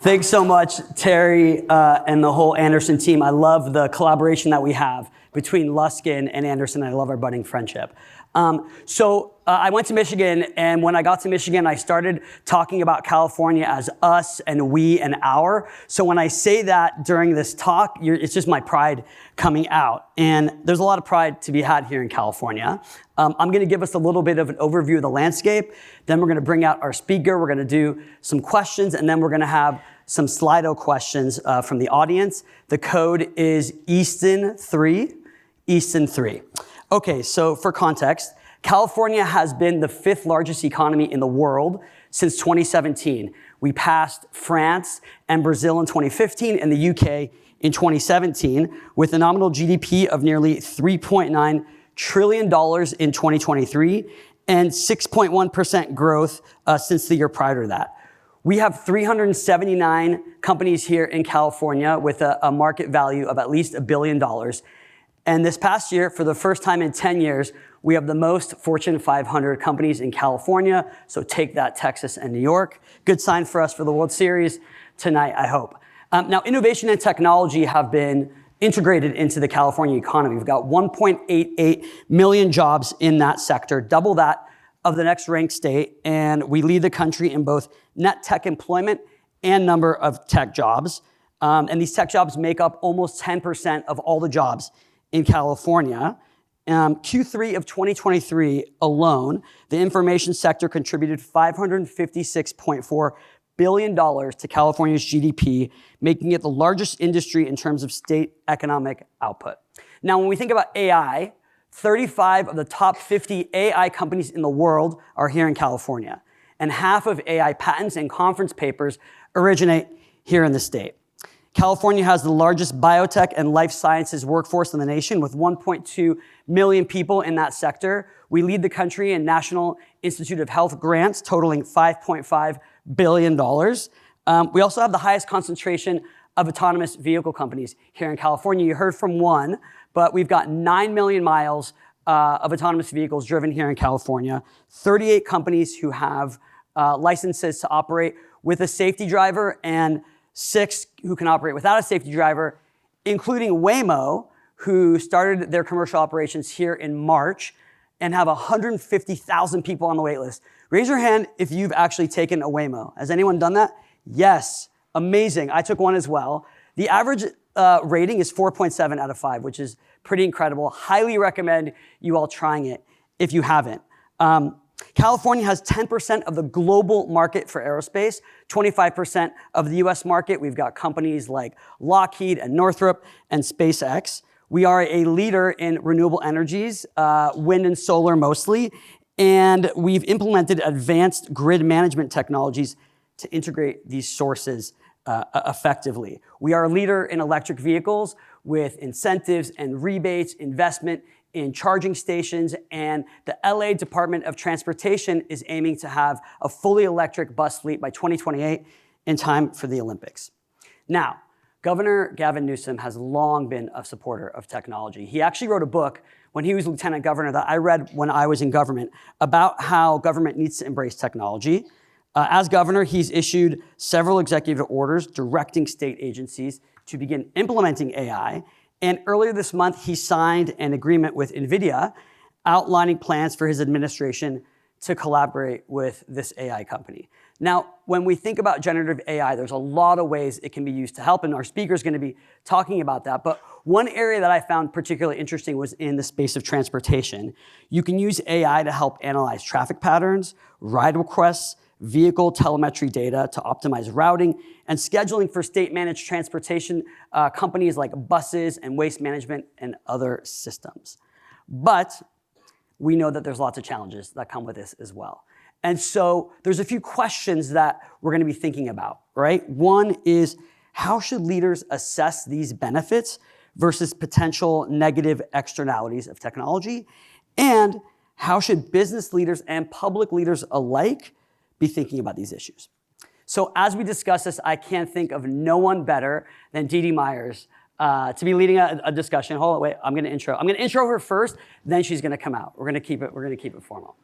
Thanks so much, Terry, and the whole Anderson team. I love the collaboration that we have between Luskin and Anderson. I love our budding friendship. I went to Michigan, and when I got to Michigan, I started talking about California as us and we and our. So when I say that during this talk, it's just my pride coming out. And there's a lot of pride to be had here in California. I'm going to give us a little bit of an overview of the landscape. Then we're going to bring out our speaker. We're going to do some questions, and then we're going to have some Slido questions from the audience. The code is Easton 3. Easton 3. Okay, so for context, California has been the 5th largest economy in the world since 2017. We passed France and Brazil in 2015 and the UK in 2017 with a nominal GDP of nearly $3.9 trillion in 2023 and 6.1% growth since the year prior to that. We have 379 companies here in California with a market value of at least $1 billion. And this past year, for the first time in 10 years, we have the most Fortune 500 companies in California. So take that, Texas and New York. Good sign for us for the World Series tonight, I hope. Now, innovation and technology have been integrated into the California economy. We've got 1.88 million jobs in that sector, double that of the next ranked state. And we lead the country in both net tech employment and number of tech jobs. And these tech jobs make up almost 10% of all the jobs in California. Q3 of 2023 alone, the information sector contributed $556.4 billion to California's GDP, making it the largest industry in terms of state economic output. Now, when we think about AI, 35 of the top 50 AI companies in the world are here in California, and half of AI patents and conference papers originate here in the state. California has the largest biotech and life sciences workforce in the nation with 1.2 million people in that sector. We lead the country in National Institute of Health grants totaling $5.5 billion. We also have the highest concentration of autonomous vehicle companies here in California. You heard from one, but we've got 9 million miles of autonomous vehicles driven here in California, 38 companies who have licenses to operate with a safety driver, and 6 who can operate without a safety driver, including Waymo, who started their commercial operations here in March and have 150,000 people on the wait list. Raise your hand if you've actually taken a Waymo. Has anyone done that? Yes, amazing. I took one as well. The average rating is 4.7 out of 5, which is pretty incredible. Highly recommend you all trying it if you haven't. California has 10% of the global market for aerospace, 25% of the US market. We've got companies like Lockheed and Northrop and SpaceX. We are a leader in renewable energies, wind and solar mostly, and we've implemented advanced grid management technologies to integrate these sources effectively. We are a leader in electric vehicles with incentives and rebates, investment in charging stations, and the LA Department of Transportation is aiming to have a fully electric bus fleet by 2028 in time for the Olympics. Now, Governor Gavin Newsom has long been a supporter of technology. He actually wrote a book when he was lieutenant governor that I read when I was in government about how government needs to embrace technology. As governor, he's issued several executive orders directing state agencies to begin implementing AI. And earlier this month, he signed an agreement with NVIDIA outlining plans for his administration to collaborate with this AI company. Now, when we think about generative AI, there's a lot of ways it can be used to help, and our speaker is going to be talking about that. But one area that I found particularly interesting was in the space of transportation. You can use AI to help analyze traffic patterns, ride requests, vehicle telemetry data to optimize routing and scheduling for state-managed transportation companies like buses and waste management and other systems. But we know that there's lots of challenges that come with this as well. And so there's a few questions that we're going to be thinking about, right? One is, how should leaders assess these benefits versus potential negative externalities of technology? And how should business leaders and public leaders alike be thinking about these issues? So as we discuss this, I can't think of no one better than Dee Dee Myers to be leading a discussion. Hold on, wait, I'm gonna intro her first, then she's gonna come out. We're gonna keep it formal.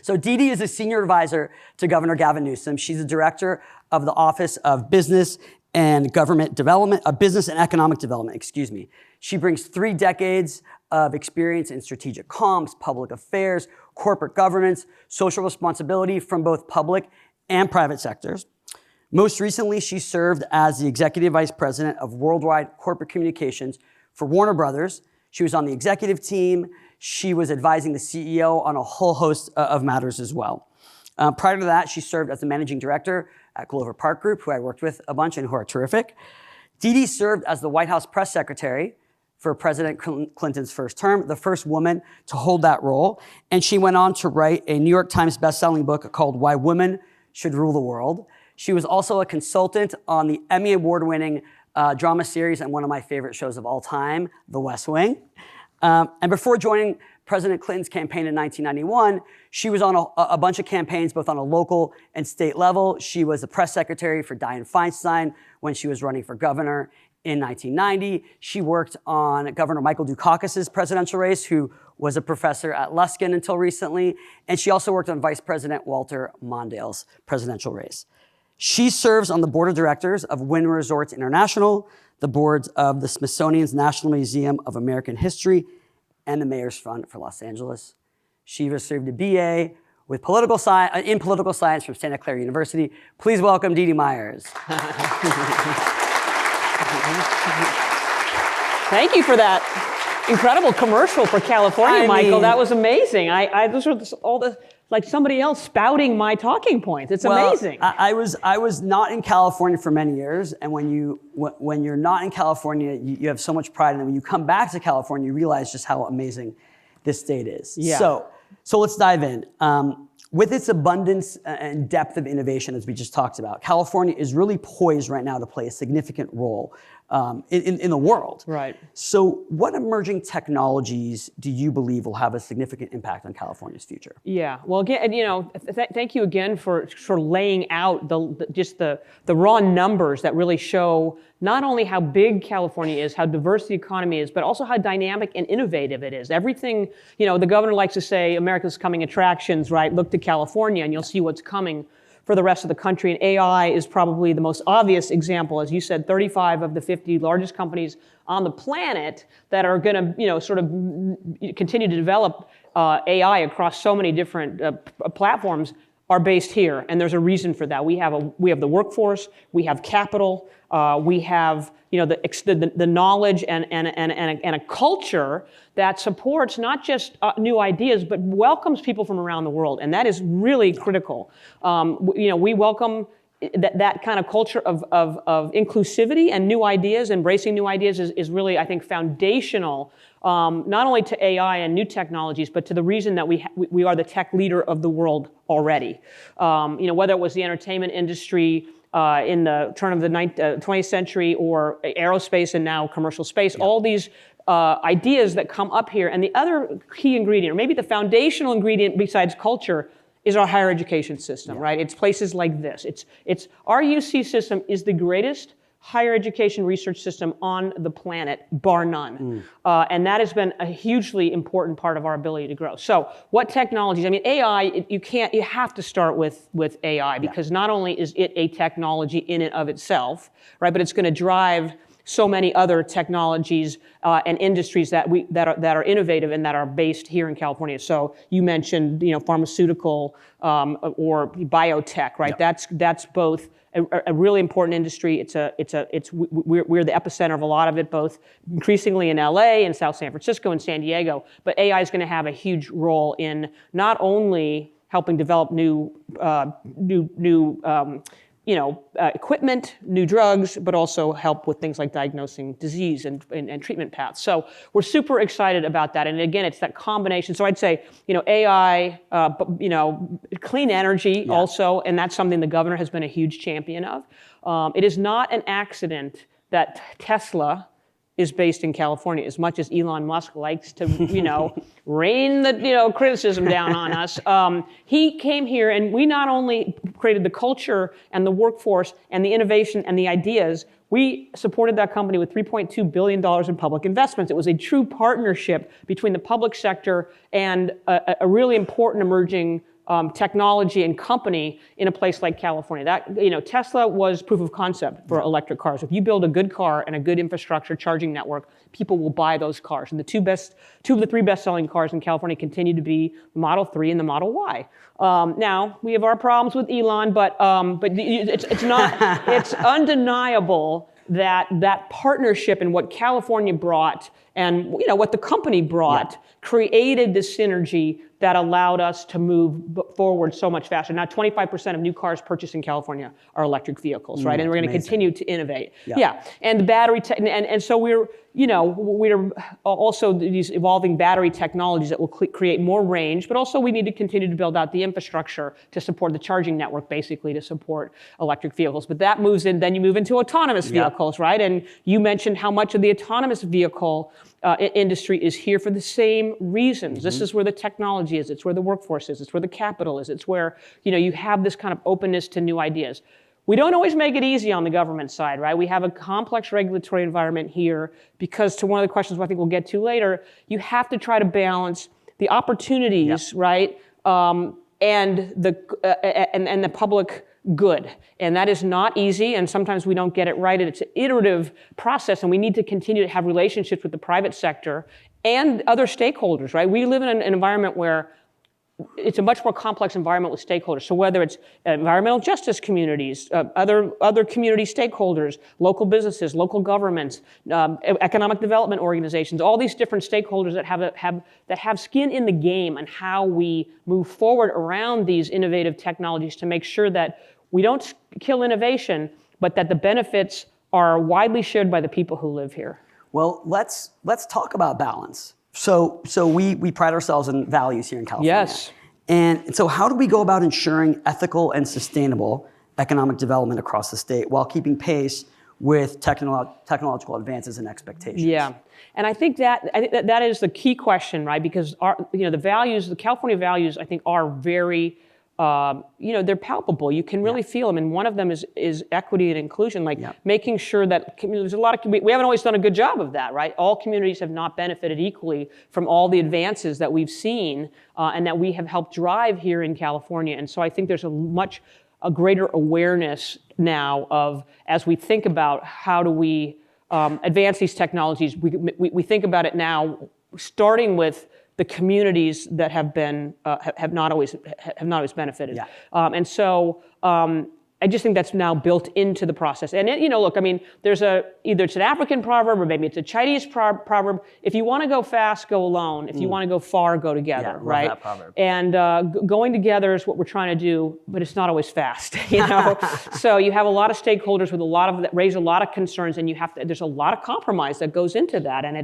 So Dee Dee is a senior advisor to Governor Gavin Newsom. She's the director of the Office of Business and Government Development, Business and Economic Development, excuse me. She brings 3 decades of experience in strategic comms, public affairs, corporate governance, social responsibility from both public and private sectors. Most recently, she served as the executive vice president of worldwide corporate communications for Warner Brothers. She was on the executive team. She was advising the CEO on a whole host of matters as well. Prior to that, she served as the managing director at Glover Park Group, who I worked with a bunch and who are terrific. Dee Dee served as the White House press secretary for President Clinton's first term, the first woman to hold that role. And she went on to write a New York Times bestselling book called Why Women Should Rule the World. She was also a consultant on the Emmy Award-winning drama series and one of my favorite shows of all time, The West Wing. And before joining President Clinton's campaign in 1991, she was on a bunch of campaigns, both on a local and state level. She was the press secretary for Dianne Feinstein when she was running for governor in 1990. She worked on Governor Michael Dukakis's presidential race, who was a professor at Luskin until recently. And she also worked on Vice President Walter Mondale's presidential race. She serves on the board of directors of Wynn Resorts International, the boards of the Smithsonian's National Museum of American History, and the Mayor's Fund for Los Angeles. She received a BA with political science from Santa Clara University. Please welcome Dee Dee Myers. Thank you for that incredible commercial for California, Michael. That was amazing. Those were all the, like somebody else spouting my talking points. It's amazing. I was not in California for many years, and when you're not in California, you have so much pride, and then when you come back to California, you realize just how amazing this state is. Yeah. So let's dive in. With its abundance and depth of innovation, as we just talked about, California is really poised right now to play a significant role in the world. Right. So what emerging technologies do you believe will have a significant impact on California's future? Yeah, well, again, thank you again for laying out the raw numbers that really show not only how big California is, how diverse the economy is, but also how dynamic and innovative it is. Everything, the governor likes to say, America's coming attractions, right? Look to California and you'll see what's coming for the rest of the country. And AI is probably the most obvious example. As you said, 35 of the 50 largest companies on the planet that are going to, sort of continue to develop AI across so many different platforms are based here, and there's a reason for that. We have the workforce, we have capital, we have the knowledge and a culture that supports not just new ideas, but welcomes people from around the world, and that is really critical. We welcome that kind of culture of inclusivity and new ideas, embracing new ideas is really, I think, foundational, not only to AI and new technologies, but to the reason that we are the tech leader of the world already. Whether it was the entertainment industry in the turn of the 20th century or aerospace and now commercial space, all these ideas that come up here. And the other key ingredient, or maybe the foundational ingredient besides culture, is our higher education system, right? It's places like this. It's our UC system is the greatest higher education research system on the planet, bar none. And that has been a hugely important part of our ability to grow. So what technologies? I mean, AI, you have to start with AI, because not only is it a technology in and of itself, right, but it's going to drive so many other technologies and industries that are innovative and that are based here in California. So you mentioned, pharmaceutical or biotech, right? Yep. That's both a really important industry. We're the epicenter of a lot of it, both increasingly in LA and South San Francisco and San Diego. But AI is going to have a huge role in not only helping develop new equipment, new drugs, but also help with things like diagnosing disease and treatment paths. So we're super excited about that. And again, it's that combination. So I'd say, AI, clean energy also, and that's something the governor has been a huge champion of. It is not an accident that Tesla is based in California, as much as Elon Musk likes to, rain the, criticism down on us. He came here, and we not only created the culture and the workforce and the innovation and the ideas, we supported that company with $3.2 billion in public investments. It was a true partnership between the public sector and a really important emerging technology and company in a place like California. That, Tesla was proof of concept for electric cars. If you build a good car and a good infrastructure charging network, people will buy those cars. And the two of the three best-selling cars in California continue to be the Model 3 and the Model Y. Now we have our problems with Elon, but it's undeniable that partnership and what California brought and what the company brought created this synergy that allowed us to move forward so much faster. Now 25% of new cars purchased in California are electric vehicles, right? And we're going to continue to innovate. And the battery and so we're also these evolving battery technologies that will create more range, but also we need to continue to build out the infrastructure to support the charging network, basically to support electric vehicles. But that moves in, then you move into autonomous vehicles, right? And you mentioned how much of the autonomous vehicle industry is here for the same reasons. This is where the technology is, it's where the workforce is, it's where the capital is, it's where you have this kind of openness to new ideas. We don't always make it easy on the government side, right? We have a complex regulatory environment here because, to one of the questions I think we'll get to later, you have to try to balance the opportunities, right, and the public good. And that is not easy, and sometimes we don't get it right. And it's an iterative process, and we need to continue to have relationships with the private sector and other stakeholders, right? We live in an environment where it's a much more complex environment with stakeholders. So whether it's environmental justice communities, other community stakeholders, local businesses, local governments, economic development organizations, all these different stakeholders that have skin in the game on how we move forward around these innovative technologies to make sure that we don't kill innovation, but that the benefits are widely shared by the people who live here. Well, let's talk about balance. So we pride ourselves in values here in California. Yes. And so how do we go about ensuring ethical and sustainable economic development across the state while keeping pace with technological advances and expectations? Yeah, and I think that is the key question, right? Because the California values, I think, are very they're palpable. You can really feel them, and one of them is equity and inclusion, making sure that there's a lot of, we haven't always done a good job of that, right? All communities have not benefited equally from all the advances that we've seen and that we have helped drive here in California. And so I think there's a greater awareness now of, as we think about how do we advance these technologies, we think about it now starting with the communities that have not always benefited, and so I just think that's now built into the process. And look, I mean, either it's an African proverb or maybe it's a Chinese proverb. If you want to go fast, go alone. If you want to go far, go together, right? Love that proverb. And going together is what we're trying to do, but it's not always fast, So you have a lot of stakeholders with that raise a lot of concerns, and there's a lot of compromise that goes into that, and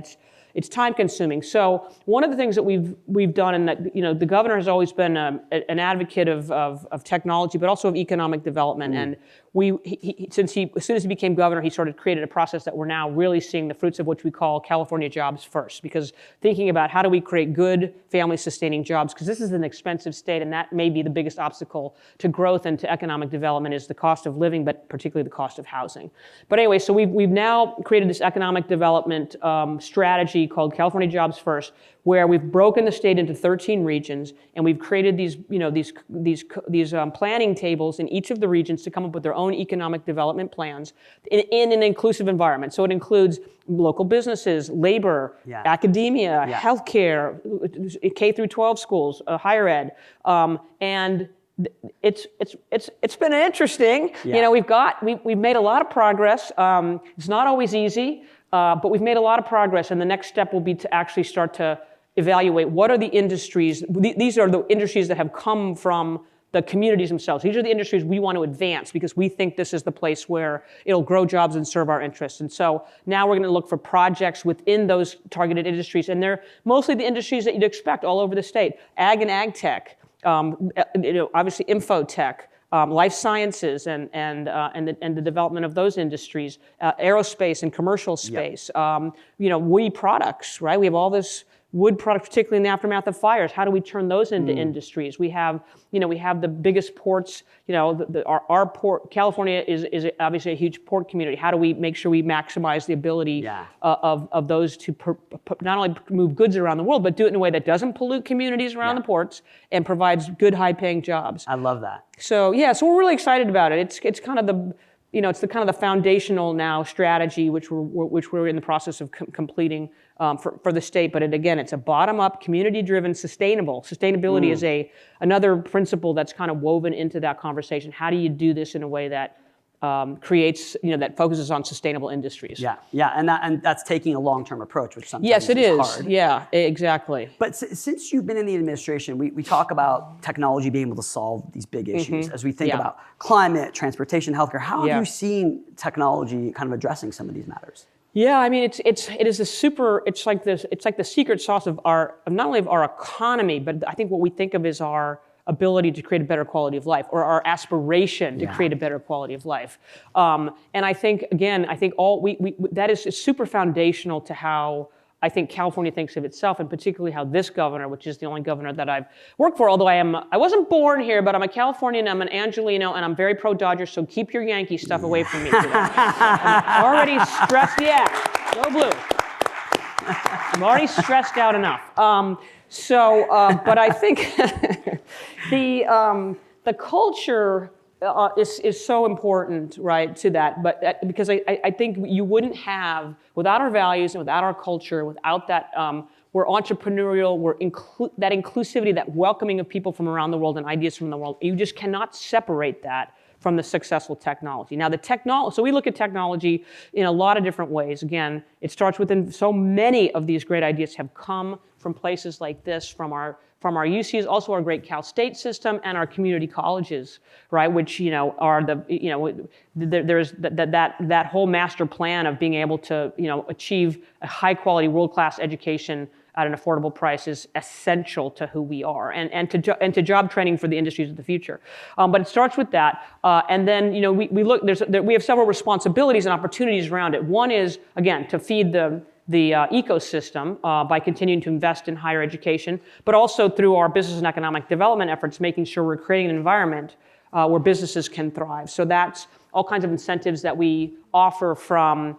it's time consuming. So one of the things that we've done, and that the governor has always been an advocate of technology, but also of economic development. And as soon as he became governor, he created a process that we're now really seeing the fruits of, which we call California Jobs First. Because thinking about how do we create good family-sustaining jobs, because this is an expensive state, and that may be the biggest obstacle to growth and to economic development is the cost of living, but particularly the cost of housing. But anyway, so we've now created this economic development strategy called California Jobs First, where we've broken the state into 13 regions, and we've created these planning tables in each of the regions to come up with their own economic development plans in an inclusive environment. So it includes local businesses, labor, academia, healthcare, K through 12 schools, higher ed, and it's been interesting. We've made a lot of progress. It's not always easy. But we've made a lot of progress, and the next step will be to actually start to evaluate what are the industries. These are the industries that have come from the communities themselves. These are the industries we want to advance because we think this is the place where it'll grow jobs and serve our interests. And so now we're going to look for projects within those targeted industries, and they're mostly the industries that you'd expect all over the state: ag and ag tech, obviously info tech. Life sciences and the development of those industries, aerospace and commercial space, we products, right? We have all this wood products, particularly in the aftermath of fires. How do we turn those into industries? We have the biggest ports. Our port, California is obviously a huge port community. How do we make sure we maximize the ability of those to not only move goods around the world, but do it in a way that doesn't pollute communities around the ports and provides good, high-paying jobs. I love that. So we're really excited about it. It's kind of the it's the kind of the foundational now strategy which we're in the process of completing for the state. But it's a bottom-up, community-driven, sustainable. Sustainability is another principle that's kind of woven into that conversation. How do you do this in a way that creates, that focuses on sustainable industries? And that's taking a long-term approach, which sometimes yes, it is hard. Yeah, exactly. But since you've been in the administration, we talk about technology being able to solve these big issues as we think about climate, transportation, healthcare. How have you seen technology kind of addressing some of these matters? Yeah, I mean, it is a super. It's like the secret sauce of not only of our economy, but I think what we think of is our ability to create a better quality of life, or our aspiration to create a better quality of life. And I think that is super foundational to how I think California thinks of itself, and particularly how this governor, which is the only governor that I've worked for, although I wasn't born here, but I'm a Californian, I'm an Angelino, and I'm very pro-Dodgers, so keep your Yankee stuff away from me today. I'm already stressed, go blue. I'm already stressed out enough. But I think the culture is so important, right, to that. But because I think you wouldn't have, without our values and without our culture, without that, we're entrepreneurial, that inclusivity, that welcoming of people from around the world and ideas from the world. You just cannot separate that from the successful technology. Now so we look at technology in a lot of different ways. Again, it starts within, so many of these great ideas have come from places like this, from our UCs, also our great Cal State system, and our community colleges, right? Which are there's that whole master plan of being able to achieve a high quality, world class education at an affordable price is essential to who we are, and to job training for the industries of the future. But it starts with that, and then we look. We have several responsibilities and opportunities around it. One is, again, to feed the ecosystem by continuing to invest in higher education, but also through our business and economic development efforts, making sure we're creating an environment where businesses can thrive. So that's all kinds of incentives that we offer, from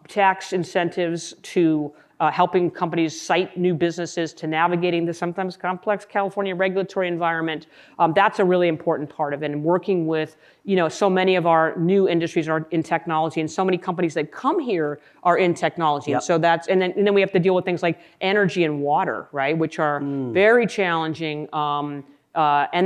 tax incentives to helping companies cite new businesses, to navigating the sometimes complex California regulatory environment. That's a really important part of it. And working with, so many of our new industries are in technology, and so many companies that come here are in technology. And so and then we have to deal with things like energy and water, right, which are very challenging. And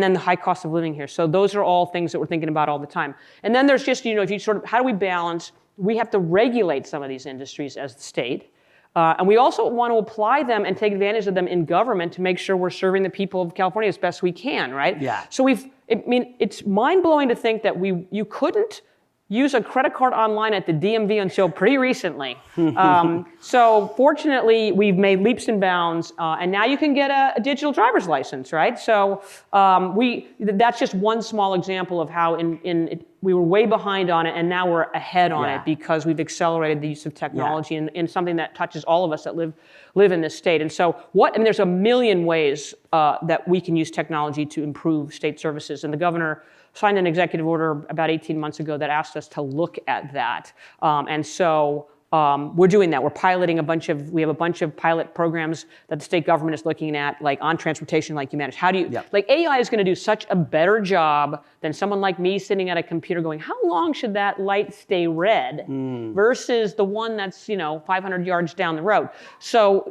then the high cost of living here. So those are all things that we're thinking about all the time. And then there's just, if you how do we balance? We have to regulate some of these industries as the state. And we also want to apply them and take advantage of them in government to make sure we're serving the people of California as best we can, right? So it's mind-blowing to think that you couldn't use a credit card online at the DMV until pretty recently. So fortunately, we've made leaps and bounds, and now you can get a digital driver's license, right? So that's just one small example of how we were way behind on it, and now we're ahead on it because we've accelerated the use of technology in something that touches all of us that live in this state. And so there's a million ways that we can use technology to improve state services. And the governor signed an executive order about 18 months ago that asked us to look at that. And so we're doing that. We're piloting we have a bunch of pilot programs that the state government is looking at, like on transportation, like you manage. How do you, like AI is going to do such a better job than someone like me sitting at a computer going, how long should that light stay red versus the one that's, 500 yards down the road. So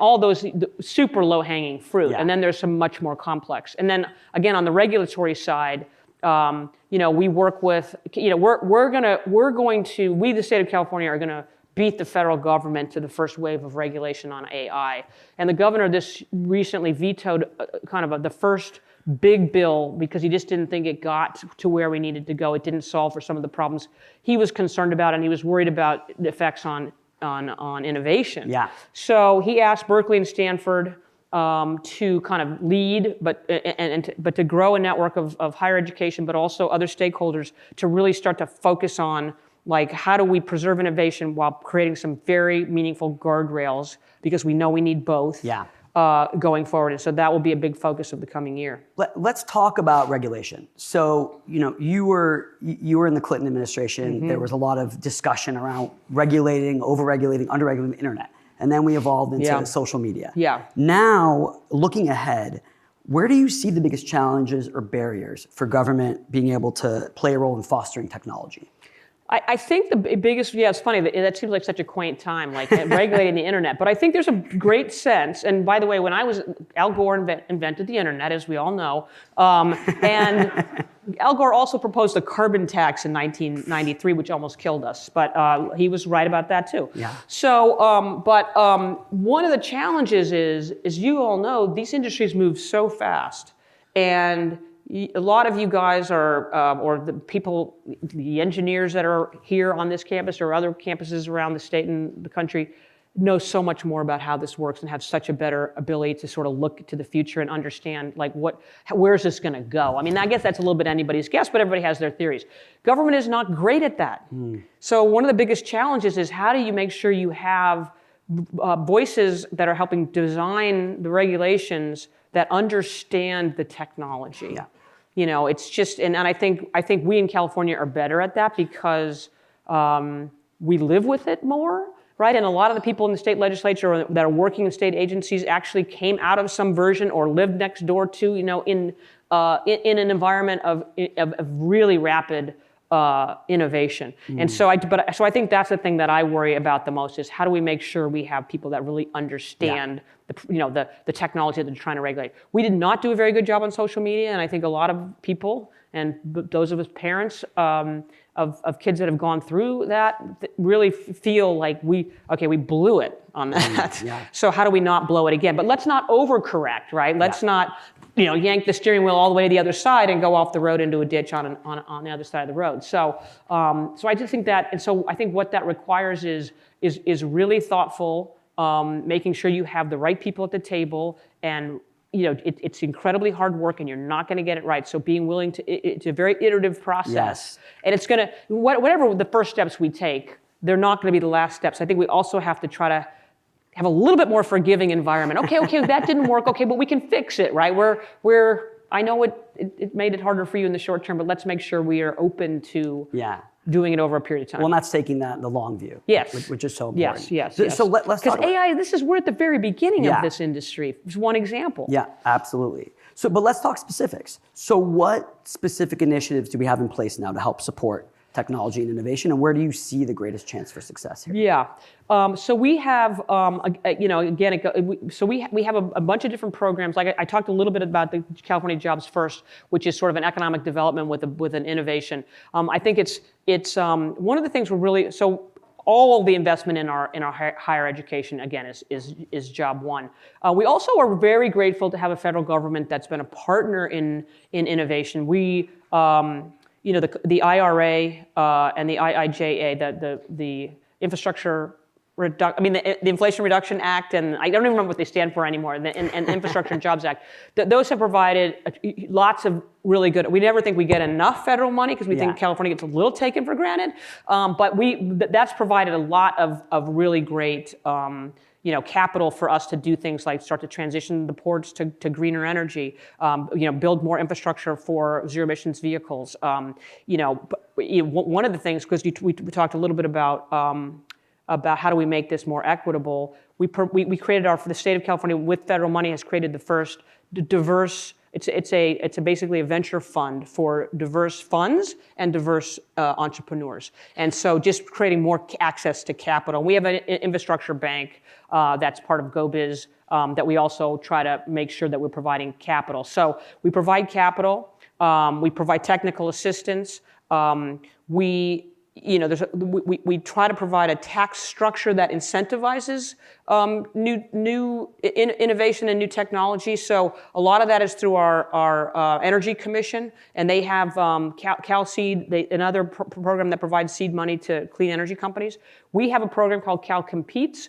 all those super low hanging fruit. And then there's some much more complex. And then again, on the regulatory side, we work with, we, the state of California, are going to beat the federal government to the first wave of regulation on AI. And the governor recently vetoed the first big bill because he just didn't think it got to where we needed to go. It didn't solve for some of the problems he was concerned about, and he was worried about the effects on innovation. So he asked Berkeley and Stanford to kind of lead, but to grow a network of higher education, but also other stakeholders to really start to focus on like how do we preserve innovation while creating some very meaningful guardrails, because we know we need both going forward. And so that will be a big focus of the coming year. Let's talk about regulation. So, you were in the Clinton administration. There was a lot of discussion around regulating, over-regulating, under-regulating the internet. And then we evolved into social media. Now, looking ahead, where do you see the biggest challenges or barriers for government being able to play a role in fostering technology? I think the biggest, it's funny, that seems like such a quaint time, like regulating the internet. But I think there's a great sense, and by the way, when Al Gore invented the internet, as we all know, and Al Gore also proposed a carbon tax in 1993, which almost killed us, but he was right about that too. So, one of the challenges is, as you all know, these industries move so fast, and a lot of you guys are, or the people, the engineers that are here on this campus or other campuses around the state and the country, know so much more about how this works and have such a better ability to sort of look to the future and understand, like, where's this going to go? I mean, I guess that's a little bit anybody's guess, but everybody has their theories. Government is not great at that. So one of the biggest challenges is, how do you make sure you have voices that are helping design the regulations that understand the technology? It's just, and I think we in California are better at that because we live with it more, right? And a lot of the people in the state legislature that are working in state agencies actually came out of some version or lived next door to, in an environment of really rapid innovation. And so I think that's the thing that I worry about the most, is how do we make sure we have people that really understand the technology that they're trying to regulate. We did not do a very good job on social media, and I think a lot of people, and those of us parents of kids that have gone through that, really feel like we blew it on that. So how do we not blow it again? But let's not overcorrect, right? Let's not yank the steering wheel all the way to the other side and go off the road into a ditch on the other side of the road. So I just think that, and so I think what that requires is really thoughtful, making sure you have the right people at the table, and it's incredibly hard work, and you're not going to get it right. So being willing to, it's a very iterative process, and it's going to, whatever the first steps we take, they're not going to be the last steps. I think we also have to try to have a little bit more forgiving environment. Okay, that didn't work. Okay, but we can fix it, right? I know it made it harder for you in the short term, but let's make sure we are open to doing it over a period of time. Well, and that's taking the long view. Which is so important. Yes. So let's talk about AI, we're at the very beginning of this industry. It's one example. Yeah, absolutely. So, but let's talk specifics. So what specific initiatives do we have in place now to help support technology and innovation, and where do you see the greatest chance for success here? So we have, we have a bunch of different programs. Like I talked a little bit about the California Jobs First, which is sort of an economic development with an innovation. I think it's one of the things we're really, so all of the investment in our higher education, again, is job one. We also are very grateful to have a federal government that's been a partner in innovation. We, the IRA and the IIJA, the Infrastructure the Inflation Reduction Act, and I don't even remember what they stand for anymore, and Infrastructure and Jobs Act. Those have provided lots of really good, we never think we get enough federal money because we think California gets a little taken for granted, but that's provided a lot of really great capital for us to do things like start to transition the ports to greener energy, build more infrastructure for zero emissions vehicles. One of the things, because we talked a little bit about how do we make this more equitable. We created for the state of California with federal money has created the first diverse. It's basically a venture fund for diverse funds and diverse entrepreneurs. And so just creating more access to capital. We have an infrastructure bank that's part of GO-Biz that we also try to make sure that we're providing capital. So we provide capital. We provide technical assistance. We try to provide a tax structure that incentivizes innovation and new technology. So a lot of that is through our Energy Commission, and they have CalSeed, another program that provides seed money to clean energy companies. We have a program called Cal Competes,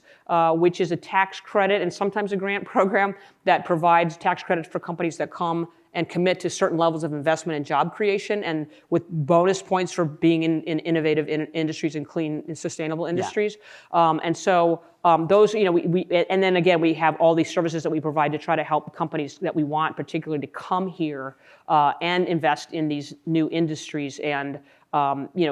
which is a tax credit and sometimes a grant program that provides tax credits for companies that come and commit to certain levels of investment and job creation, and with bonus points for being in innovative industries and clean and sustainable industries. And so those, and then again, we have all these services that we provide to try to help companies that we want particularly to come here and invest in these new industries and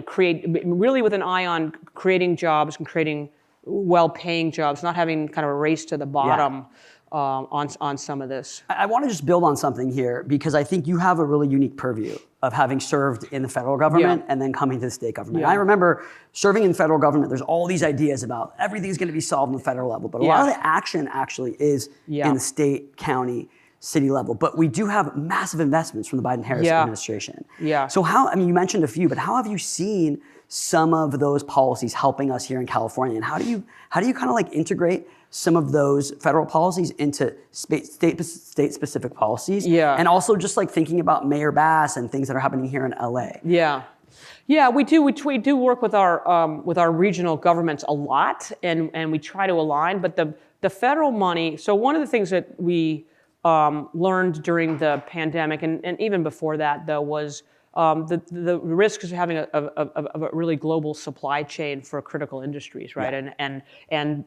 create, really with an eye on creating jobs and creating well-paying jobs, not having kind of a race to the bottom. On some of this. I want to just build on something here because I think you have a really unique purview of having served in the federal government and then coming to the state government. I remember serving in the federal government, there's all these ideas about everything's going to be solved on the federal level, but a lot of the action actually is in the state, county, city level. But we do have massive investments from the Biden-Harris administration. So you mentioned a few, but how have you seen some of those policies helping us here in California? And how do you kind of like integrate some of those federal policies into state-specific policies? And also just like thinking about Mayor Bass and things that are happening here in LA. Yeah, we do. We do work with our regional governments a lot, and we try to align. But the federal money. So one of the things that we learned during the pandemic, and even before that, though, was the risks of having a really global supply chain for critical industries, right? And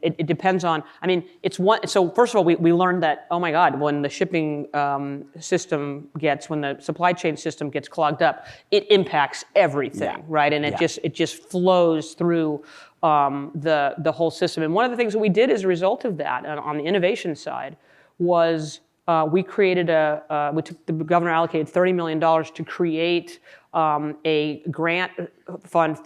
it depends on. I mean, it's one. So first of all, we learned that, oh my God, when the shipping when the supply chain system gets clogged up, it impacts everything, right? And it just flows through the whole system. And one of the things that we did as a result of that, on the innovation side, was we created the governor allocated $30 million to create a grant fund,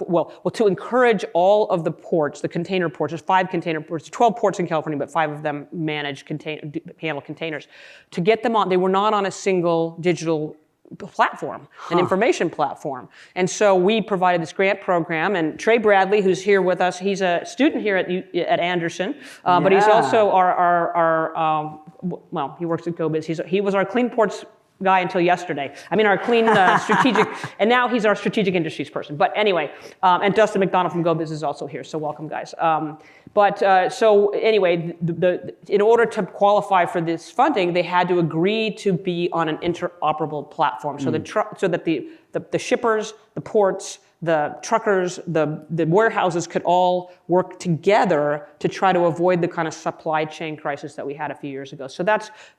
to encourage all of the ports, the container ports, there's 5 container ports, 12 ports in California, but 5 of them handle containers, to get them on. They were not on a single digital platform, an information platform. And so we provided this grant program, and Trey Bradley, who's here with us, he's a student here at Anderson, but he's also he works at GO-Biz. He was our clean ports guy until yesterday. I mean, our clean strategic, and now he's our strategic industries person. But anyway, and Dustin McDonald from GO-Biz is also here, so welcome, guys. So anyway, in order to qualify for this funding, they had to agree to be on an interoperable platform, so that the shippers, the ports, the truckers, the warehouses could all work together to try to avoid the kind of supply chain crisis that we had a few years ago. So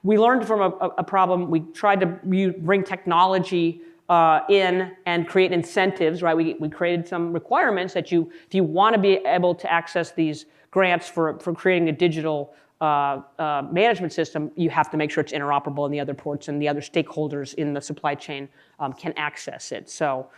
we learned from a problem. We tried to bring technology in and create incentives, right? We created some requirements that if you want to be able to access these grants for creating a digital management system, you have to make sure it's interoperable and the other ports and the other stakeholders in the supply chain can access it. So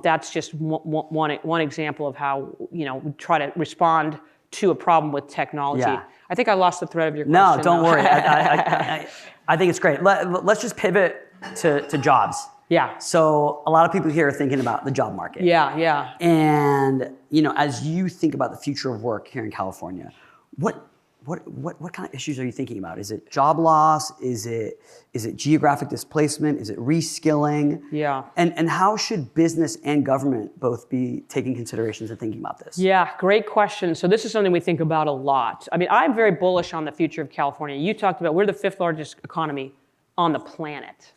that's just one example of how we try to respond to a problem with technology. I think I lost the thread of your question. No, don't worry. I think it's great. Let's just pivot to jobs. So a lot of people here are thinking about the job market. And as you think about the future of work here in California, what kind of issues are you thinking about? Is it job loss? Is it geographic displacement? Is it reskilling? And how should business and government both be taking considerations and thinking about this? Great question. So this is something we think about a lot. I mean, I'm very bullish on the future of California. You talked about we're the 5th largest economy on the planet.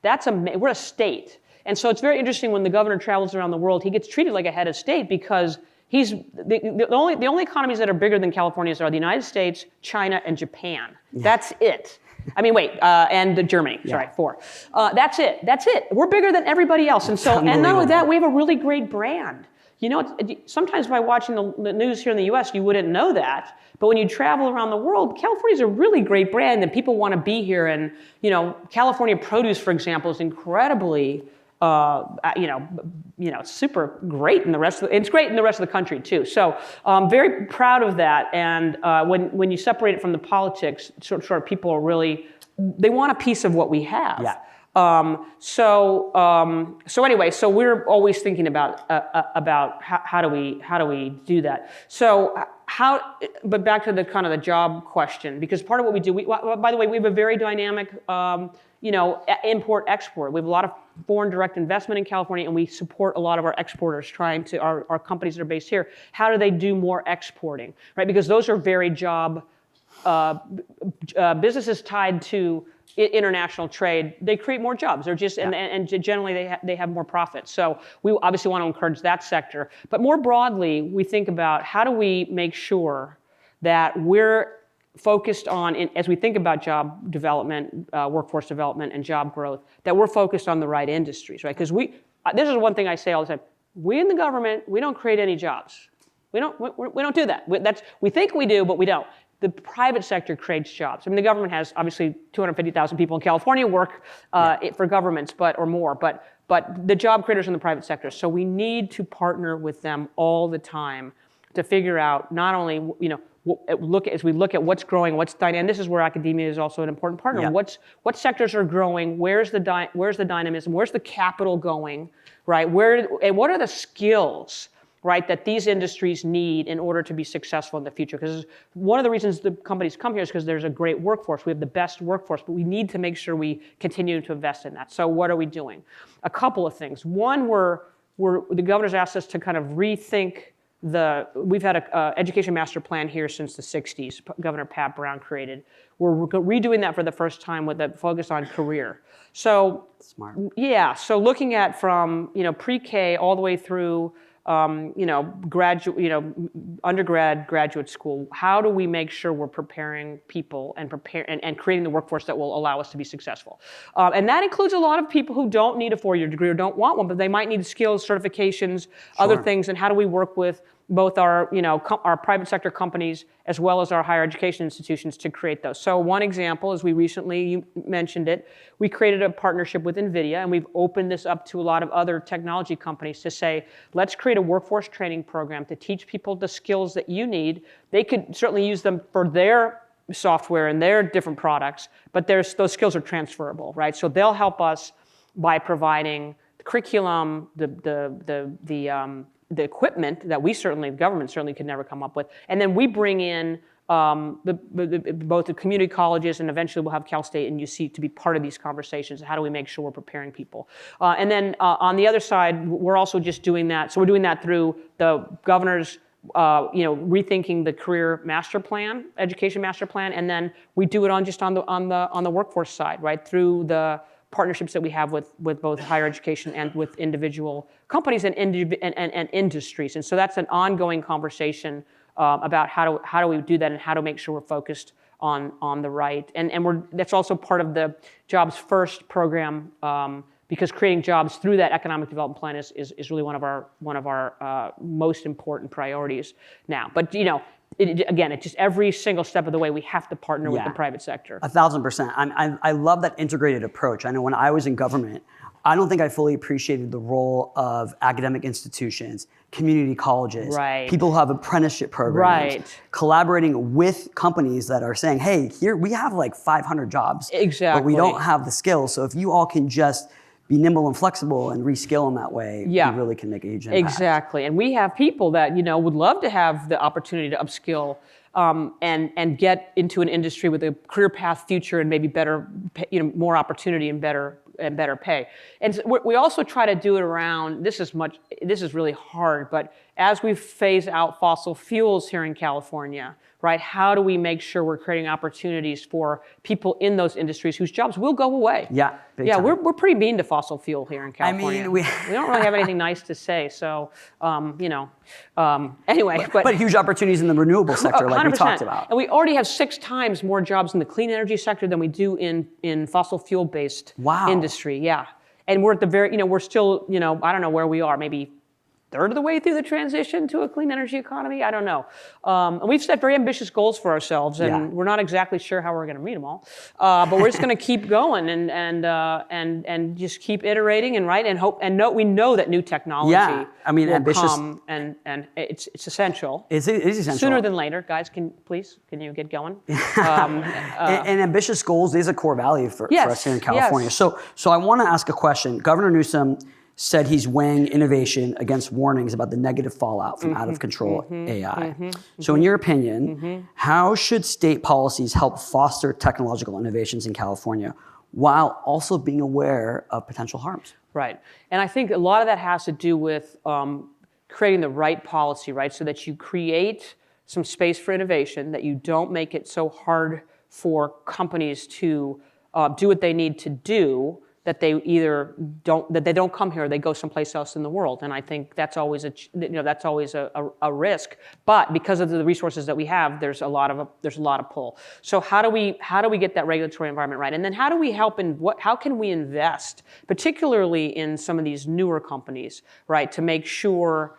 We're a state. And so it's very interesting when the governor travels around the world, he gets treated like a head of state because the only economies that are bigger than California's are the United States, China, and Japan. That's it. I mean, and Germany. Sorry, 4. That's it. We're bigger than everybody else, and not only that, we have a really great brand. Sometimes by watching the news here in the U.S., you wouldn't know that. But when you travel around the world, California's a really great brand, and people want to be here. And California produce, for example, is incredibly super great in the rest of it's great in the rest of the country too. So I'm very proud of that. And when you separate it from the politics, sort of people are really, they want a piece of what we have. So anyway, so we're always thinking about how do we do that. So but back to the kind of the job question, because part of what we do, by the way, we have a very dynamic, import-export. We have a lot of foreign direct investment in California, and we support a lot of our exporters our companies that are based here. How do they do more exporting, right? Because those are very businesses tied to international trade. They create more jobs. They're just, and generally they have more profits. So we obviously want to encourage that sector. But more broadly, we think about how do we make sure that we're focused on, as we think about job development, workforce development, and job growth, that we're focused on the right industries, right? Because this is one thing I say all the time. We in the government, we don't create any jobs. We don't do that. We think we do, but we don't. The private sector creates jobs. I mean, the government has obviously 250,000 people in California work for governments, or more. But the job creators in the private sector. So we need to partner with them all the time to figure out not only as we look at what's growing, what's dynamic. This is where academia is also an important partner. Yeah. What sectors are growing? Where's the dynamism? Where's the capital going? Right? And what are the skills, right, that these industries need in order to be successful in the future? Because one of the reasons the companies come here is because there's a great workforce. We have the best workforce, but we need to make sure we continue to invest in that. So what are we doing? A couple of things. One, the governor's asked us to kind of rethink we've had an education master plan here since the 60s, Governor Pat Brown created. We're redoing that for the first time with a focus on career. So, smart. Yeah, so looking at from pre-K all the way through undergrad, graduate school, how do we make sure we're preparing people and creating the workforce that will allow us to be successable? And that includes a lot of people who don't need a 4-year degree or don't want one, but they might need skills, certifications, other things. And how do we work with both our private sector companies as well as our higher education institutions to create those? So one example is you mentioned it, we created a partnership with NVIDIA, and we've opened this up to a lot of other technology companies to say, let's create a workforce training program to teach people the skills that you need. They could certainly use them for their software and their different products, but those skills are transferable, right? So they'll help us by providing the curriculum, the equipment that the government certainly could never come up with. And then we bring in both the community colleges, and eventually we'll have Cal State and UC to be part of these conversations. How do we make sure we're preparing people? And then on the other side, we're also just doing that. So we're doing that through the governor's rethinking the career master plan, education master plan, and then we do it on the workforce side, right? Through the partnerships that we have with both higher education and with individual companies and industries. And so that's an ongoing conversation about how do we do that and how to make sure we're focused on the right. And that's also part of the Jobs First program, because creating jobs through that economic development plan is really one of our most important priorities now. But it's just every single step of the way we have to partner with the private sector. 1,000%. I love that integrated approach. I know when I was in government, I don't think I fully appreciated the role of academic institutions, community colleges, people who have apprenticeship programs, collaborating with companies that are saying, hey, here we have like 500 jobs, but we don't have the skills. So if you all can just be nimble and flexible and reskill in that way, you really can make a huge impact. Exactly. And we have people that would love to have the opportunity to upskill and get into an industry with a career path future and maybe better, more opportunity and better pay. And so we also try to do it around, this is really hard, but as we phase out fossil fuels here in California, right, how do we make sure we're creating opportunities for people in those industries whose jobs will go away? Yeah, big time. We're pretty mean to fossil fuel here in California. I mean, we don't really have anything nice to say, so, anyway. But huge opportunities in the renewable sector, like 100%. we talked about. And we already have 6 times more jobs in the clean energy sector than we do in fossil fuel-based industry, And we're at the we're still, I don't know where we are, maybe third of the way through the transition to a clean energy economy. I don't know. And we've set very ambitious goals for ourselves, and we're not exactly sure how we're going to meet them all. But we're just going to keep going and just keep iterating and hope and we know that new technology will ambitious come and it's essential. It is essential. Sooner than later, guys. Can you get going? And ambitious goals is a core value for us here in California. So I want to ask a question. Governor Newsom said he's weighing innovation against warnings about the negative fallout from out-of-control AI. So in your opinion, how should state policies help foster technological innovations in California while also being aware of potential harms? Right. And I think a lot of that has to do with creating the right policy, right? So that you create some space for innovation, that you don't make it so hard for companies to do what they need to do, that they either don't come here, or they go someplace else in the world. And I think that's always a risk. But because of the resources that we have, there's a lot of pull. So how do we get that regulatory environment right? And then how do we help how can we invest, particularly in some of these newer companies, right, to make sure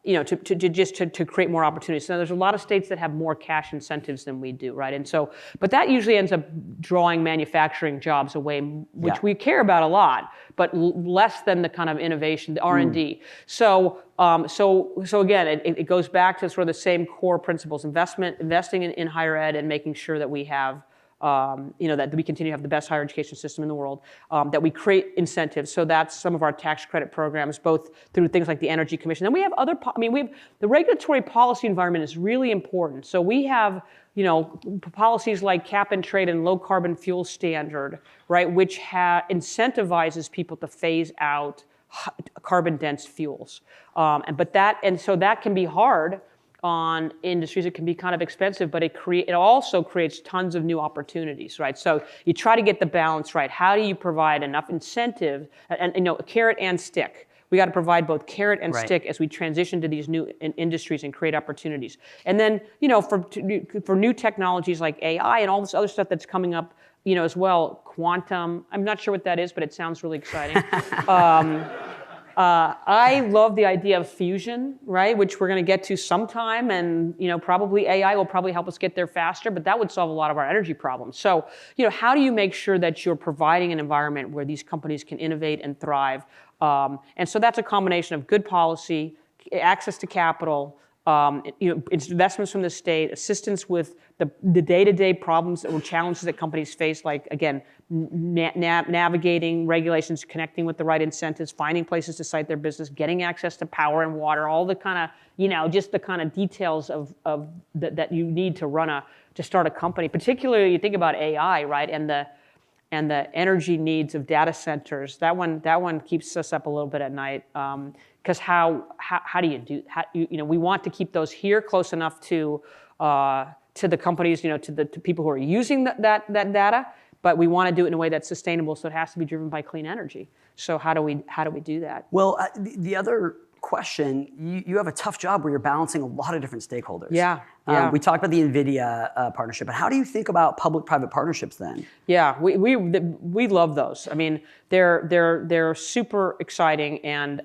to create more opportunities. So there's a lot of states that have more cash incentives than we do, right? And so, but that usually ends up drawing manufacturing jobs away, which we care about a lot, but less than the kind of innovation, the R&D. So again, it goes back to sort of the same core principles: investing in higher ed, and making sure that we have that we continue to have the best higher education system in the world, that we create incentives. So that's some of our tax credit programs, both through things like the Energy Commission. And we have the regulatory policy environment is really important. So we have, policies like cap and trade and low carbon fuel standard, right, which incentivizes people to phase out carbon dense fuels. So that can be hard on industries. It can be kind of expensive, but it also creates tons of new opportunities, right? So you try to get the balance right. How do you provide enough incentive and carrot and stick? We got to provide both carrot and stick as we transition to these new industries and create opportunities. And then, for new technologies like AI and all this other stuff that's coming up, as well, quantum. I'm not sure what that is, but it sounds really exciting. I love the idea of fusion, right, which we're going to get to sometime, and probably AI will probably help us get there faster, but that would solve a lot of our energy problems. So, how do you make sure that you're providing an environment where these companies can innovate and thrive? And so that's a combination of good policy, access to capital, investments from the state, assistance with the day-to-day problems or challenges that companies face, like, again, navigating regulations, connecting with the right incentives, finding places to site their business, getting access to power and water, all the kind of, just the kind of details of that you need to start a company. Particularly, you think about AI, right, and the energy needs of data centers. That one keeps us up a little bit at night. Because how do you do? We want to keep those here close enough to the companies, to people who are using that data, but we want to do it in a way that's sustainable. So it has to be driven by clean energy. So how do we do that? Well, the other question, you have a tough job where you're balancing a lot of different stakeholders. Yeah. We talked about the NVIDIA partnership, but how do you think about public-private partnerships then? Yeah, we love those. I mean, they're super exciting, and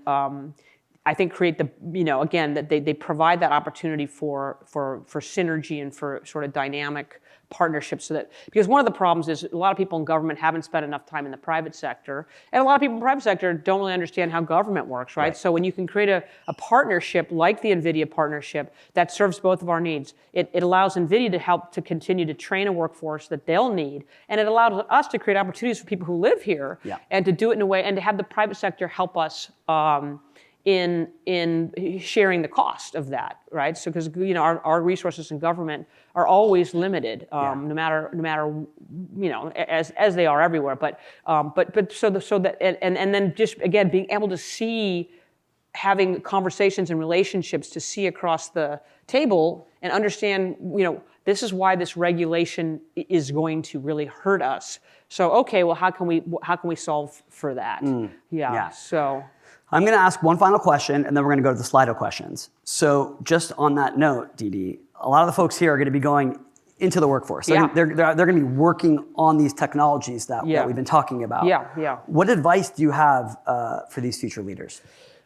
I think create again, that they provide that opportunity for synergy and for sort of dynamic partnerships. Because one of the problems is a lot of people in government haven't spent enough time in the private sector, and a lot of people in the private sector don't really understand how government works, right? So when you can create a partnership like the NVIDIA partnership that serves both of our needs, it allows NVIDIA to help to continue to train a workforce that they'll need, and it allows us to create opportunities for people who live here, and to do it in a way, and to have the private sector help us in sharing the cost of that, right? So because our resources in government are always limited, no matter as they are everywhere. But then just again being able to see, having conversations and relationships to see across the table and understand, this is why this regulation is going to really hurt us. So okay, well, how can we solve for that? So. I'm going to ask one final question, and then we're going to go to the Slido questions. So just on that note, Dee Dee, a lot of the folks here are going to be going into the workforce. They're going to be working on these technologies that we've been talking about. What advice do you have for these future leaders?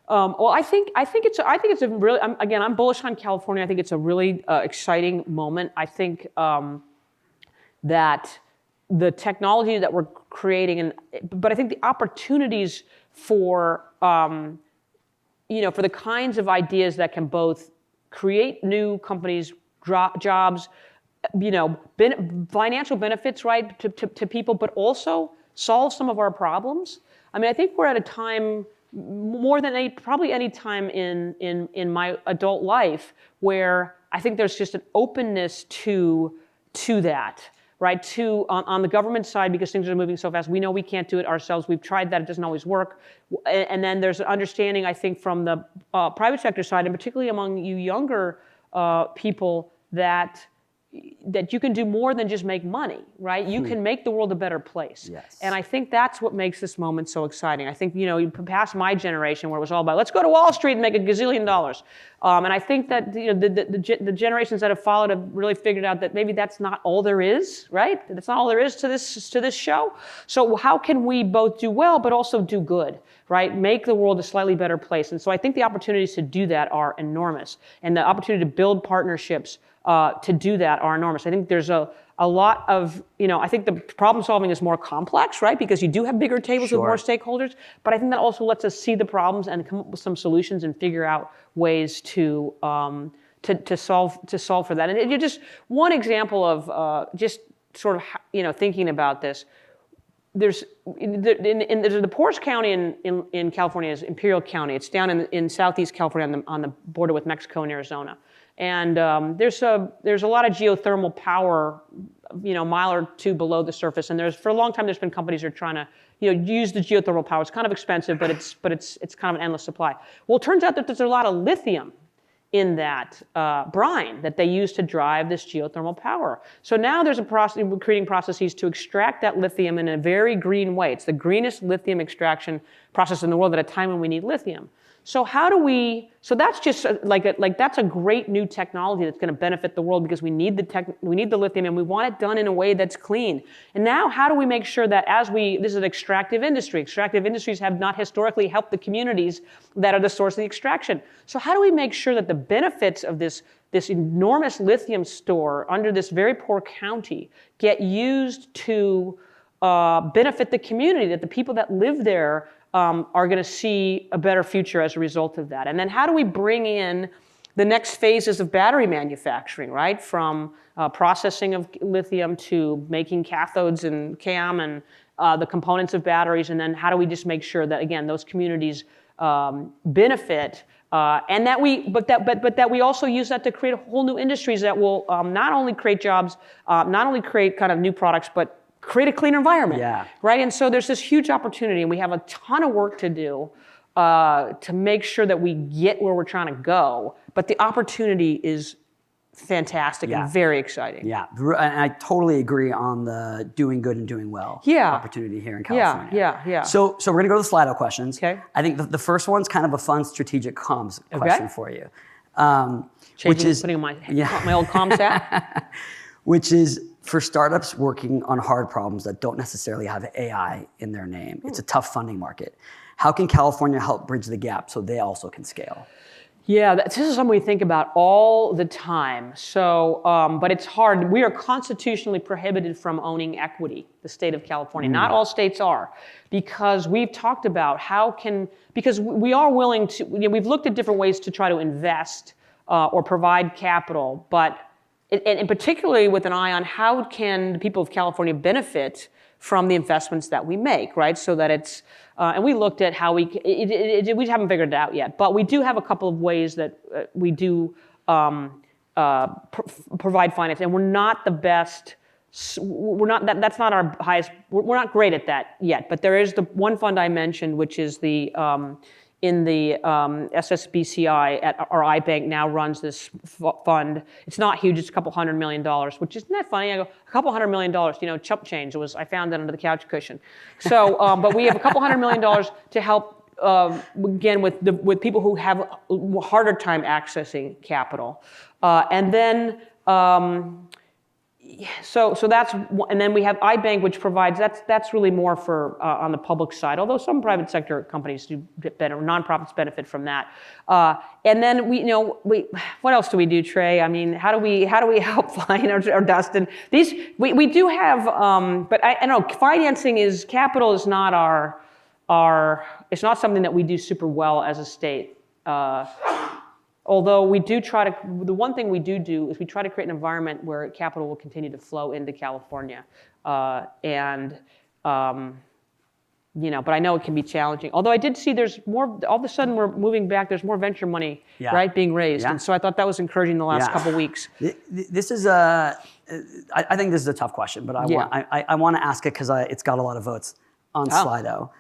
Well, I think it's a really, I'm bullish on California. I think it's a really exciting moment. I think that the technology that we're creating, but I think the opportunities for for the kinds of ideas that can both create new companies, jobs, financial benefits, right, to people, but also solve some of our problems. I mean, I think we're at a time more than probably any time in my adult life where I think there's just an openness to that, right? On the government side, because things are moving so fast, we know we can't do it ourselves. We've tried that; it doesn't always work. And then there's an understanding, I think, from the private sector side, and particularly among you younger people, that you can do more than just make money, right? You can make the world a better place. Yes. And I think that's what makes this moment so exciting. I think, past my generation where it was all about, let's go to Wall Street and make $1 gazillion. And I think that the generations that have followed have really figured out that maybe that's not all there is, right? That's not all there is to this show. So how can we both do well, but also do good, right? Make the world a slightly better place. And so I think the opportunities to do that are enormous. And the opportunity to build partnerships to do that are enormous. I think there's a lot of, I think the problem solving is more complex, right? Because you do have bigger tables with more stakeholders, but I think that also lets us see the problems and come up with some solutions and figure out ways to solve for that. And just one example of just sort of, thinking about this. There's the poorest county in California is Imperial County. It's down in southeast California on the border with Mexico and Arizona. And there's a lot of geothermal power, a mile or two below the surface. And for a long time, there's been companies that are trying to, use the geothermal power. It's kind of expensive, but it's kind of an endless supply. Well, it turns out that there's a lot of lithium in that brine that they use to drive this geothermal power. So now there's we're creating processes to extract that lithium in a very green way. It's the greenest lithium extraction process in the world at a time when we need lithium. So so that's just that's a great new technology that's going to benefit the world because we need the lithium and we want it done in a way that's clean. And now how do we make sure that this is an extractive industry. Extractive industries have not historically helped the communities that are the source of the extraction. So how do we make sure that the benefits of this enormous lithium store under this very poor county get used to benefit the community, that the people that live there are going to see a better future as a result of that? And then how do we bring in the next phases of battery manufacturing, right? From processing of lithium to making cathodes and CAM and the components of batteries. And then how do we just make sure that, again, those communities benefit and that we also use that to create whole new industries that will not only create jobs, not only create kind of new products, but create a cleaner environment, right? And so there's this huge opportunity, and we have a ton of work to do to make sure that we get where we're trying to go. But the opportunity is fantastic and very exciting. Yeah, and I totally agree on the doing good and doing well opportunity here in California. Yeah. So we're going to go to the Slido questions. Okay. I think the first one's kind of a fun strategic comms question for you. Putting on my old comms hat. Which is for startups working on hard problems that don't necessarily have AI in their name. It's a tough funding market. How can California help bridge the gap so they also can scale? Yeah, this is something we think about all the time. So, but it's hard. We are constitutionally prohibited from owning equity, the state of California. Not all states are, because we've talked about because we are willing to, we've looked at different ways to try to invest or provide capital, but and particularly with an eye on how can the people of California benefit from the investments that we make, right? So that it's, and we looked at how we haven't figured it out yet, but we do have a couple of ways that we do provide finance, and we're not the best. That's not our highest. We're not great at that yet, but there is the one fund I mentioned, which is the in the SSBCI at our iBank now runs this fund. It's not huge, it's a couple $100 million, which isn't that funny? I go, a couple $100 million, chump change. I found it under the couch cushion. So, but we have a couple $100 million to help, again, with people who have a harder time accessing capital. And then, so that's, and then we have iBank, which provides, that's really more for on the public side, although some private sector companies do better, nonprofits benefit from that. And then what else do we do, Trey? I mean, how do we help find or Dustin? We do have, but I know capital is not it's not something that we do super well as a state. Although we do the one thing we do is we try to create an environment where capital will continue to flow into California. But I know it can be challenging. Although I did see there's more, all of a sudden we're moving back, there's more venture money, right, being raised. And so I thought that was encouraging the last couple weeks. This is I think this is a tough question, but I want to ask it because it's got a lot of votes on Slido,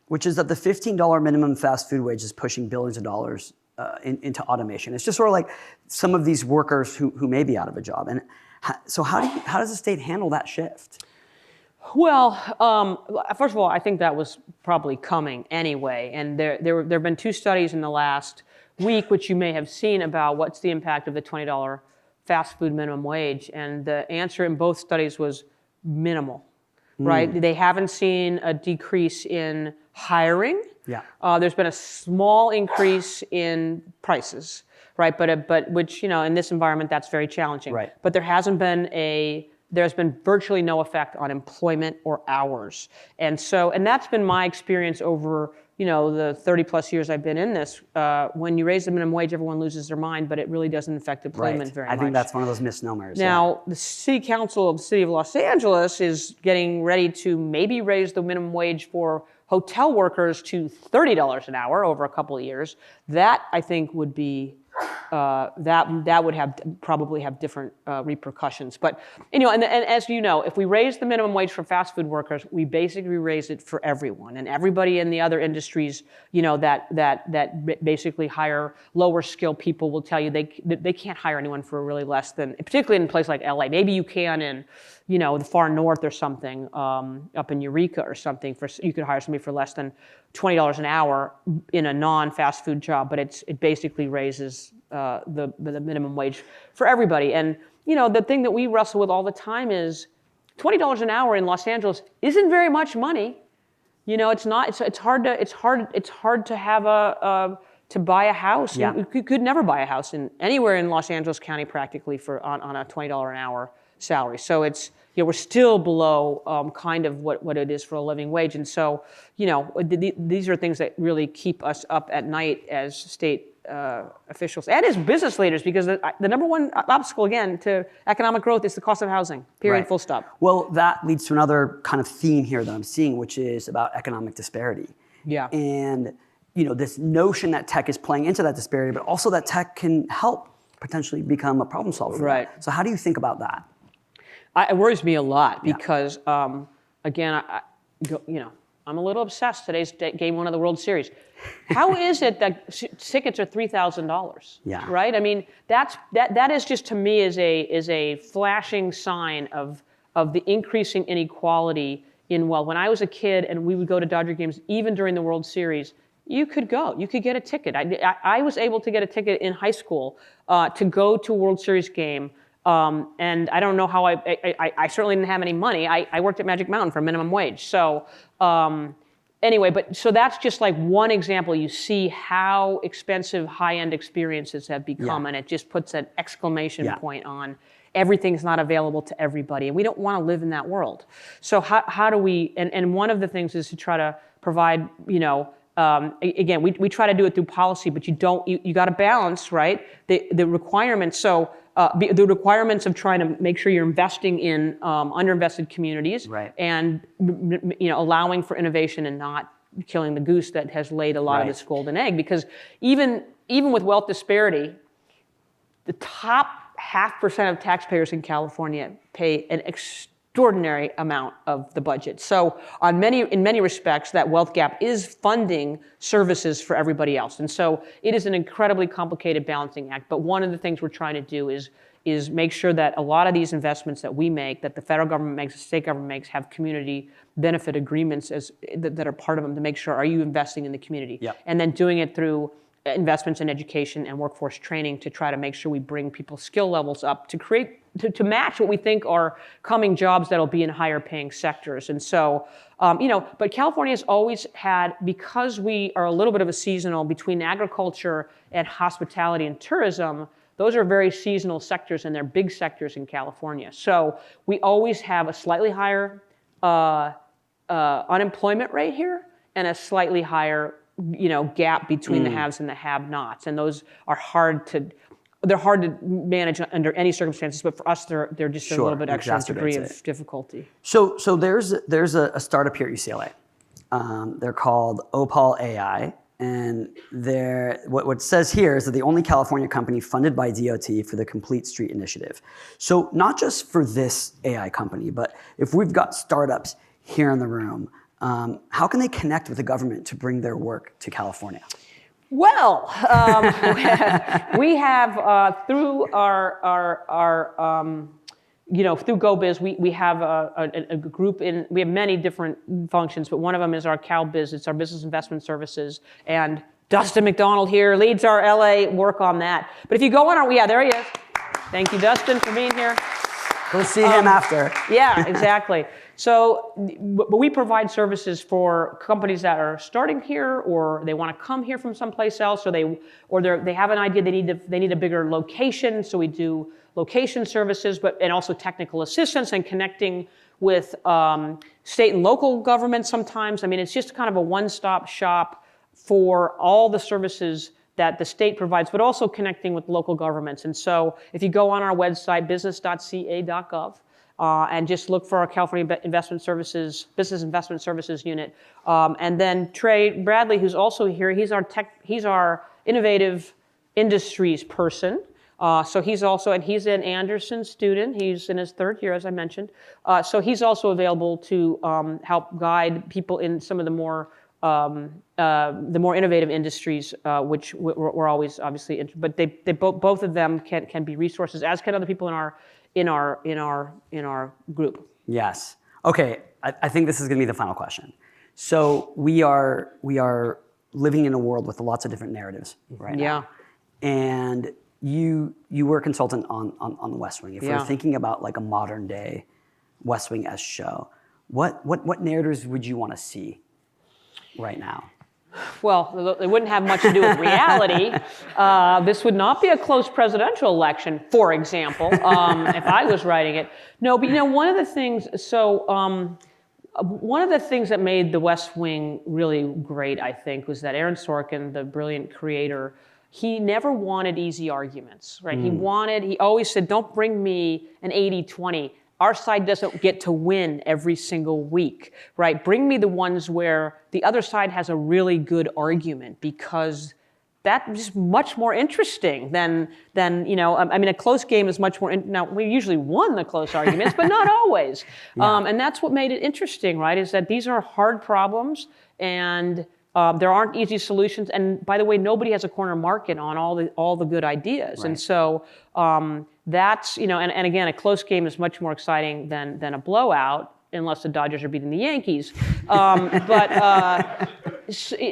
which is that the $15 minimum fast food wage is pushing billions of dollars into automation. It's just sort of like some of these workers who may be out of a job. And so how does the state handle that shift? Well, first of all, I think that was probably coming anyway. And there have been 2 studies in the last week, which you may have seen, about what's the impact of the $20 fast food minimum wage. And the answer in both studies was minimal, right? They haven't seen a decrease in hiring. There's been a small increase in prices, right? But which, in this environment, that's very challenging. Right. But there's been virtually no effect on employment or hours. And that's been my experience over, the 30 plus years I've been in this. When you raise the minimum wage, everyone loses their mind, but it really doesn't affect employment very much. I think that's one of those misnomers. Now, the City Council of the City of Los Angeles is getting ready to maybe raise the minimum wage for hotel workers to $30 an hour over a couple of years. That, I think, would be that would probably have different repercussions. But and as you know, if we raise the minimum wage for fast food workers, we basically raise it for everyone, and everybody in the other industries, that basically hire lower skilled people will tell you they can't hire anyone for really less than, particularly in a place like LA. Maybe you can in the far north or something, up in Eureka or something. You could hire somebody for less than $20 an hour in a non-fast food job, but it basically raises the minimum wage for everybody. And the thing that we wrestle with all the time is $20 an hour in Los Angeles isn't very much money. It's not. It's hard to have to buy a house. You could never buy a house anywhere in Los Angeles County practically on a $20 an hour salary. So it's we're still below kind of what it is for a living wage. And so these are things that really keep us up at night as state officials and as business leaders, because the number one obstacle again to economic growth is the cost of housing. Period. Full stop. Well, that leads to another kind of theme here that I'm seeing, which is about economic disparity. And this notion that tech is playing into that disparity, but also that tech can help potentially become a problem solver. Right. So how do you think about that? It worries me a lot because, again, I'm a little obsessed. Today's Game 1 of the World Series. How is it that tickets are $3,000? Right. I mean, that is just to me is a flashing sign of the increasing inequality in wealth. When I was a kid and we would go to Dodger games, even during the World Series, you could go. You could get a ticket. I was able to get a ticket in high school to go to a World Series game. And I don't know how I certainly didn't have any money. I worked at Magic Mountain for minimum wage. So anyway, so that's just like one example. You see how expensive high-end experiences have become, and it just puts an exclamation point on everything's not available to everybody. And we don't want to live in that world. So how do we, and one of the things is to try to provide, again, we try to do it through policy, but you got to balance, right, the requirements. So the requirements of trying to make sure you're investing in underinvested communities, and allowing for innovation and not killing the goose that has laid a lot of this golden egg. Because even with wealth disparity, the top 0.5% of taxpayers in California pay an extraordinary amount of the budget. So in many respects, that wealth gap is funding services for everybody else. And so it is an incredibly complicated balancing act. But one of the things we're trying to do is make sure that a lot of these investments that we make, that the federal government makes, the state government makes, have community benefit agreements that are part of them to make sure, are you investing in the community? And then doing it through investments in education and workforce training to try to make sure we bring people's skill levels up to match what we think are coming jobs that'll be in higher paying sectors. And so, but California has always had, because we are a little bit of a seasonal between agriculture and hospitality and tourism, those are very seasonal sectors and they're big sectors in California. So we always have a slightly higher unemployment rate here and a slightly higher gap between the haves and the have-nots, and those are hard to manage under any circumstances. But for us, they're just a little bit extra degree of difficulty. So there's a startup here at UCLA They're called Opal AI. And what it says here is that the only California company funded by DOT for the Complete Street Initiative. So not just for this AI company, but if we've got startups here in the room, how can they connect with the government to bring their work to California? Well, we have through through GO-Biz, we have a group we have many different functions, but one of them is our CalBiz, it's our business investment services, and Dustin McDonald here leads our LA work on that. But if you go on there he is. Thank you, Dustin, for being here. Go see him after. Yeah, exactly. So, but we provide services for companies that are starting here, or they want to come here from someplace else, or they have an idea they need a bigger location. So we do location services, and also technical assistance and connecting with state and local governments sometimes. I mean, it's just kind of a one-stop shop for all the services that the state provides, but also connecting with local governments. And so if you go on our website, business.ca.gov, and just look for our California Investment Services, Business Investment Services unit. And then Trey Bradley, who's also here, he's our innovative industries person. So he's an Anderson student. He's in his third year, as I mentioned. So he's also available to help guide people in some of the more innovative industries, which we're always obviously interested. But they both of them can be resources, as can other people in our group. Yes. Okay. I think this is going to be the final question. So we are living in a world with lots of different narratives right now. And you were a consultant on the West Wing. If we're thinking about like a modern day West Wing-esque show, what narratives would you want to see right now? Well, it wouldn't have much to do with reality. This would not be a close presidential election, for example, if I was writing it. No, but one of the things that made the West Wing really great, I think, was that Aaron Sorkin, the brilliant creator, he never wanted easy arguments, right? He always said, don't bring me an 80-20. Our side doesn't get to win every single week, right? Bring me the ones where the other side has a really good argument, because that's much more interesting than a close game is much more, now we usually won the close arguments, but not always. And that's what made it interesting, right? Is that these are hard problems, and there aren't easy solutions. And by the way, nobody has a corner market on all the good ideas. Right. And so that's, and again, a close game is much more exciting than a blowout, unless the Dodgers are beating the Yankees.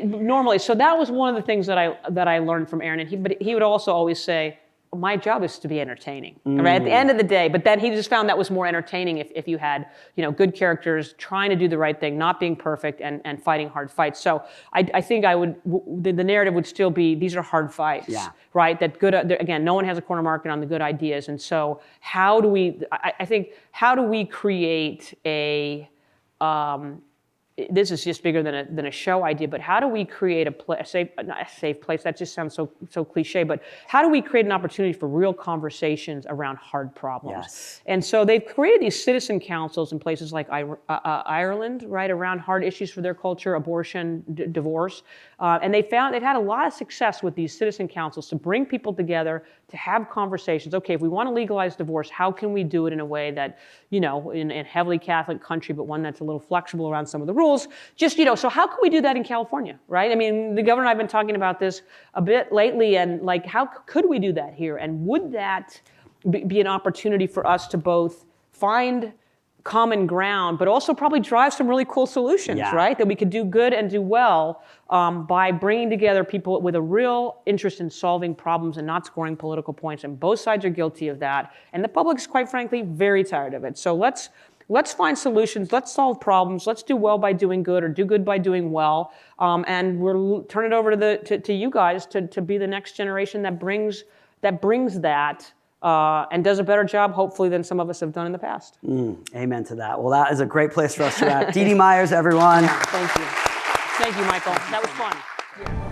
Normally, so that was one of the things that I learned from Aaron. And he would also always say, my job is to be entertaining, right? At the end of the day. But then he just found that was more entertaining if you had, good characters trying to do the right thing, not being perfect, and fighting hard fights. So I think the narrative would still be, these are hard fights, right? That again, no one has a corner market on the good ideas. And so how do we create a, this is just bigger than a show idea, but how do we create a safe place? That just sounds so cliche, but how do we create an opportunity for real conversations around hard problems? Yes. And so they've created these citizen councils in places like Ireland, right, around hard issues for their culture, abortion, divorce. And they've had a lot of success with these citizen councils to bring people together to have conversations. Okay, if we want to legalize divorce, how can we do it in a way that, in a heavily Catholic country, but one that's a little flexible around some of the rules? Just, so how can we do that in California, right? I mean, the governor and I have been talking about this a bit lately, and like, how could we do that here? And would that be an opportunity for us to both find common ground, but also probably drive some really cool solutions, right? That we could do good and do well by bringing together people with a real interest in solving problems and not scoring political points. And both sides are guilty of that. And the public's, quite frankly, very tired of it. So let's find solutions. Let's solve problems. Let's do well by doing good, or do good by doing well. And we'll turn it over to you guys to be the next generation that brings that. And does a better job, hopefully, than some of us have done in the past. Amen to that. Well, that is a great place for us to wrap. Dee Dee Myers, everyone. Thank you. Thank you, Michael. That was fun. Yeah.